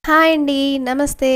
Hi అండి. నమస్తే.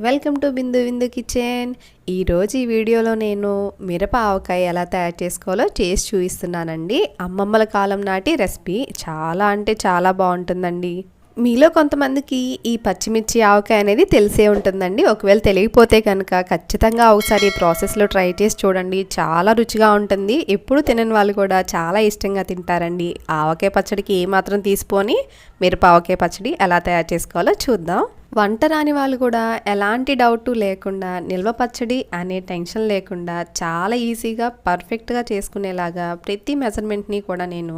Welcome to బిందు విందు కిచెన్. ఈరోజు ఈ వీడియోలో నేను మిరప ఆవకాయ ఎలా తయారు చేసుకోవాలో చేసి చూపిస్తున్నానండి. అమ్మమ్మల కాలం నాటి రెసిపీ చాలా అంటే చాలా బాగుంటుందండి. మీలో కొంతమందికి ఈ పచ్చిమిర్చి ఆవకాయ అనేది తెలిసే ఉంటుందండి. ఒకవేళ తెలియకపోతే కనుక ఖచ్చితంగా ఒకసారి ఈ ప్రాసెస్లో ట్రై చేసి చూడండి. చాలా రుచిగా ఉంటుంది. ఎప్పుడు తినని వాళ్ళు కూడా చాలా ఇష్టంగా తింటారండి. ఆవకాయ పచ్చడికి ఏమాత్రం తీసుకొని మిరప ఆవకాయ పచ్చడి ఎలా తయారు చేసుకోవాలో చూద్దాం. వంట రాని వాళ్ళు కూడా ఎలాంటి డౌట్ లేకుండా నిల్వ పచ్చడి అనే టెన్షన్ లేకుండా చాలా ఈజీగా పర్ఫెక్ట్గా చేసుకునేలాగా ప్రతి మెజర్మెంట్ని కూడా నేను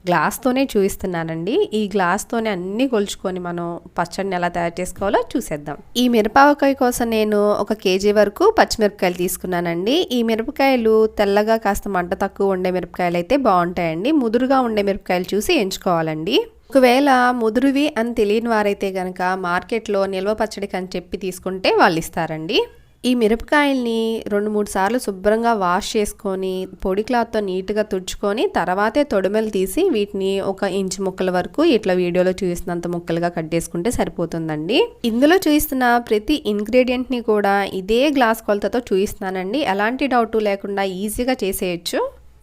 గ్లాస్తోనే చూపిస్తున్నానండి. ఈ గ్లాస్తోనే అన్నీ కొలుచుకొని మనం పచ్చడిని ఎలా తయారు చేసుకోవాలో చూసేద్దాం. ఈ మిరపకాయ కోసం నేను 1 కేజీ వరకు పచ్చిమిరపకాయలు తీసుకున్నానండి. ఈ మిరపకాయలు తెల్లగా కాస్త మంట తక్కువ ఉండే మిరపకాయలు అయితే బాగుంటాయండి. ముదురుగా ఉండే మిరపకాయలు చూసి ఎంచుకోవాలండి. ఒకవేళ ముదురువి అని తెలియని వారైతే కనుక మార్కెట్లో నిల్వ పచ్చడికి అని చెప్పి తీసుకుంటే వాళ్ళు ఇస్తారండి. ఈ మిరపకాయల్ని 2-3 సార్లు శుభ్రంగా వాష్ చేసుకొని పొడి క్లాత్తో నీట్గా తుడుచుకొని తర్వాతే తొడిమెలు తీసి వీటిని 1 ఇంచు ముక్కల వరకు ఇట్లా వీడియోలో చూపిస్తున్నంత ముక్కలుగా కట్ చేసుకుంటే సరిపోతుందండి. ఇందులో చూపిస్తున్న ప్రతి ఇంగ్రీడియంట్ని కూడా ఇదే గ్లాస్ కొలతతో చూపిస్తున్నానండి. ఎలాంటి డౌట్ లేకుండా ఈజీగా చేసేయచ్చు.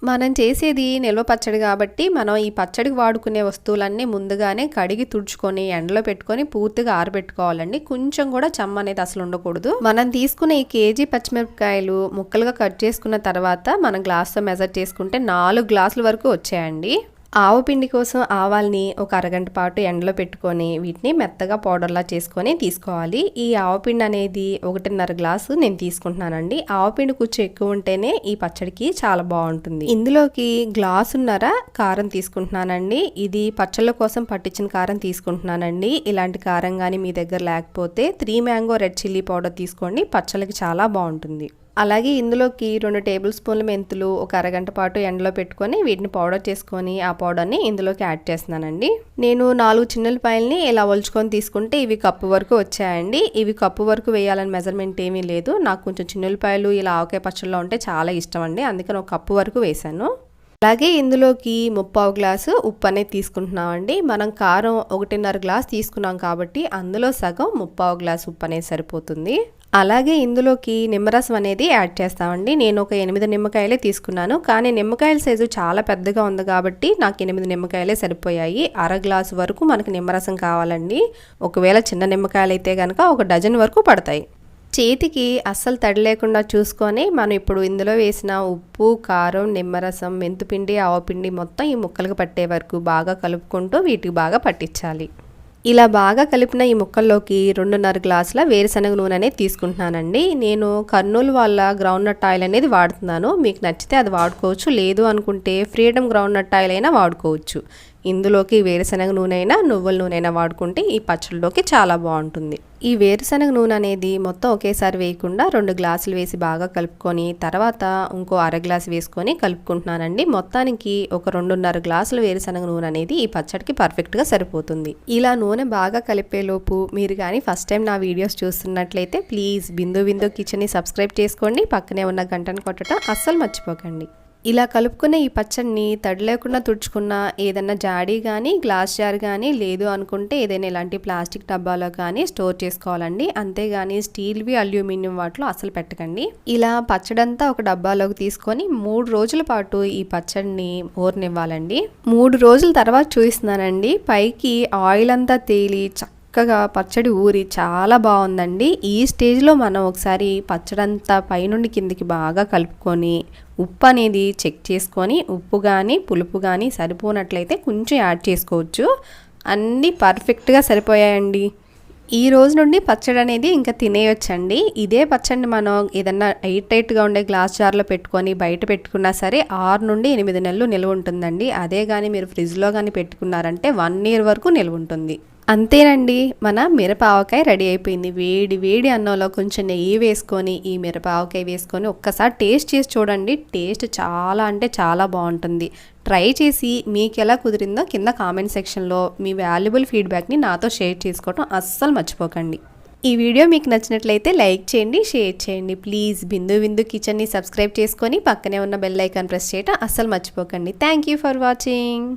మనం చేసేది నిల్వ పచ్చడి కాబట్టి మనం ఈ పచ్చడికి వాడుకునే వస్తువులన్నీ ముందుగానే కడిగి తుడుచుకొని ఎండలో పెట్టుకొని పూర్తిగా ఆరబెట్టుకోవాలండి. కొంచెం కూడా చెమ్మ అనేది అసలు ఉండకూడదు. మనం తీసుకున్న ఈ కేజీ పచ్చిమిరపకాయలు ముక్కలుగా కట్ చేసుకున్న తర్వాత మనం గ్లాస్తో మెజర్ చేసుకుంటే 4 గ్లాసుల వరకు వచ్చాయండి. ఆవు పిండి కోసం ఆవాల్ని 1 అరగంట పాటు ఎండలో పెట్టుకొని వీటిని మెత్తగా పౌడర్లా చేసుకొని తీసుకోవాలి. ఈ ఆవపిండి అనేది 1.5 గ్లాసు నేను తీసుకుంటున్నానండి. ఆవపిండి కొంచెం ఎక్కువ ఉంటేనే ఈ పచ్చడికి చాలా బాగుంటుంది. ఇందులోకి గ్లాసున్నర కారం తీసుకుంటున్నానండి. ఇది పచ్చళ్ళ కోసం పట్టించిన కారం తీసుకుంటున్నానండి. ఇలాంటి కారం కానీ మీ దగ్గర లేకపోతే 3 మ్యాంగో రెడ్ చిల్లీ పౌడర్ తీసుకోండి. పచ్చళ్ళకి చాలా బాగుంటుంది. అలాగే ఇందులోకి 2 టేబుల్ స్పూన్ల మెంతులు 1 అరగంట పాటు ఎండలో పెట్టుకొని వీటిని పౌడర్ చేసుకొని ఆ పౌడర్ని ఇందులోకి యాడ్ చేస్తున్నానండి. నేను 4 చిన్నులపాయల్ని ఇలా ఒలుచుకొని తీసుకుంటే ఇవి కప్పు వరకు వచ్చాయండి. ఇవి కప్పు వరకు వేయాలని మెజర్మెంట్ ఏమీ లేదు. నాకు కొంచెం చిన్నులపాయలు ఇలా ఆవకాయ పచ్చళ్ళలో ఉంటే చాలా ఇష్టం అండి. అందుకని 1 కప్పు వరకు వేసాను. అలాగే ఇందులోకి 3/4 గ్లాసు ఉప్పు అనేది తీసుకుంటున్నామండి. మనం కారం 1.5 గ్లాస్ తీసుకున్నాం కాబట్టి అందులో సగం 3/4 గ్లాసు ఉప్పు అనేది సరిపోతుంది. అలాగే ఇందులోకి నిమ్మరసం అనేది యాడ్ చేస్తామండి. నేను 8 నిమ్మకాయలే తీసుకున్నాను. కానీ నిమ్మకాయల సైజు చాలా పెద్దగా ఉంది కాబట్టి నాకు 8 నిమ్మకాయలే సరిపోయాయి. 1/2 గ్లాసు వరకు మనకి నిమ్మరసం కావాలండి. ఒకవేళ చిన్న నిమ్మకాయలు అయితే కనుక 1 డజన్ వరకు పడతాయి. చేతికి అస్సలు తడి లేకుండా చూసుకొని మనం ఇప్పుడు ఇందులో వేసిన ఉప్పు, కారం, నిమ్మరసం, మెంతుపిండి, ఆవపిండి మొత్తం ఈ ముక్కలకు పట్టే వరకు బాగా కలుపుకుంటూ వీటికి బాగా పట్టించాలి. ఇలా బాగా కలిపిన ఈ ముక్కల్లోకి 2.5 గ్లాసుల వేరుశనగ నూనె అనేది తీసుకుంటున్నానండి. నేను కర్నూలు వాళ్ళ గ్రౌండ్నట్ ఆయిల్ అనేది వాడుతున్నాను. మీకు నచ్చితే అది వాడుకోవచ్చు. లేదు అనుకుంటే ఫ్రీడమ్ గ్రౌండ్నట్ ఆయిల్ అయినా వాడుకోవచ్చు. ఇందులోకి వేరుశనగ నూనె అయినా నువ్వుల నూనె అయినా వాడుకుంటే ఈ పచ్చడిలోకి చాలా బాగుంటుంది. ఈ వేరుశనగ నూనె అనేది మొత్తం ఒకేసారి వేయకుండా 2 గ్లాసులు వేసి బాగా కలుపుకొని తర్వాత ఇంకో 1/2 గ్లాసు వేసుకొని కలుపుకుంటున్నానండి. మొత్తానికి ఒక 2.5 గ్లాసుల వేరుశనగ నూనె అనేది ఈ పచ్చడికి పర్ఫెక్ట్గా సరిపోతుంది. ఇలా నూనె బాగా కలిపేలోపు మీరు కానీ ఫస్ట్ టైం నా వీడియోస్ చూస్తున్నట్లయితే ప్లీజ్ బిందు విందు కిచెన్ని సబ్స్క్రైబ్ చేసుకోండి. పక్కనే ఉన్న గంటను కొట్టడం అస్సలు మర్చిపోకండి. ఇలా కలుపుకున్న ఈ పచ్చడిని తడి లేకుండా తుడుచుకున్న ఏదైనా జాడీ కానీ గ్లాస్ జార్ కానీ లేదు అనుకుంటే ఏదైనా ఇలాంటి ప్లాస్టిక్ డబ్బాలో కానీ స్టోర్ చేసుకోవాలండి. అంతేగాని స్టీల్వి అల్యూమినియం వాటిలో అసలు పెట్టకండి. ఇలా పచ్చడంతా ఒక డబ్బాలోకి తీసుకొని 3 రోజుల పాటు ఈ పచ్చడిని ఊరనివ్వాలండి. 3 రోజుల తర్వాత చూపిస్తున్నానండి. పైకి ఆయిల్ అంతా తేలి చక్కగా పచ్చడి ఊరి చాలా బాగుందండి. ఈ స్టేజ్లో మనం ఒకసారి పచ్చడంతా పైనుండి కిందికి బాగా కలుపుకొని ఉప్పు అనేది చెక్ చేసుకొని ఉప్పు కానీ పులుపు కానీ సరిపోనట్లయితే కొంచెం యాడ్ చేసుకోవచ్చు. అన్నీ పర్ఫెక్ట్గా సరిపోయాయండి. ఈ రోజు నుండి పచ్చడి అనేది ఇంకా తినేయొచ్చండి. ఇదే పచ్చడిని మనం ఏదన్నా ఎయిట్ టైట్గా ఉండే గ్లాస్ జార్లో పెట్టుకొని బయట పెట్టుకున్నా సరే 6 నుండి 8 నెలలు నిల్వ ఉంటుందండి. అదే కానీ మీరు ఫ్రిడ్జ్లో కానీ పెట్టుకున్నారంటే 1 ఇయర్ వరకు నిల్వ ఉంటుంది. అంతేనండి, మన మిరప ఆవకాయ రెడీ అయిపోయింది. వేడి వేడి అన్నంలో కొంచెం నెయ్యి వేసుకొని ఈ మిరప ఆవకాయ వేసుకొని ఒక్కసారి టేస్ట్ చేసి చూడండి. టేస్ట్ చాలా అంటే చాలా బాగుంటుంది. ట్రై చేసి మీకు ఎలా కుదిరిందో కింద కామెంట్ సెక్షన్లో మీ వాల్యుబుల్ ఫీడ్బ్యాక్ని నాతో షేర్ చేసుకోవడం అస్సలు మర్చిపోకండి. ఈ వీడియో మీకు నచ్చినట్లయితే లైక్ చేయండి, షేర్ చేయండి. ప్లీజ్ బిందు విందు కిచెన్ని సబ్స్క్రైబ్ చేసుకొని పక్కనే ఉన్న బెల్ ఐకాన్ ప్రెస్ చేయడం అస్సలు మర్చిపోకండి. Thank you for watching.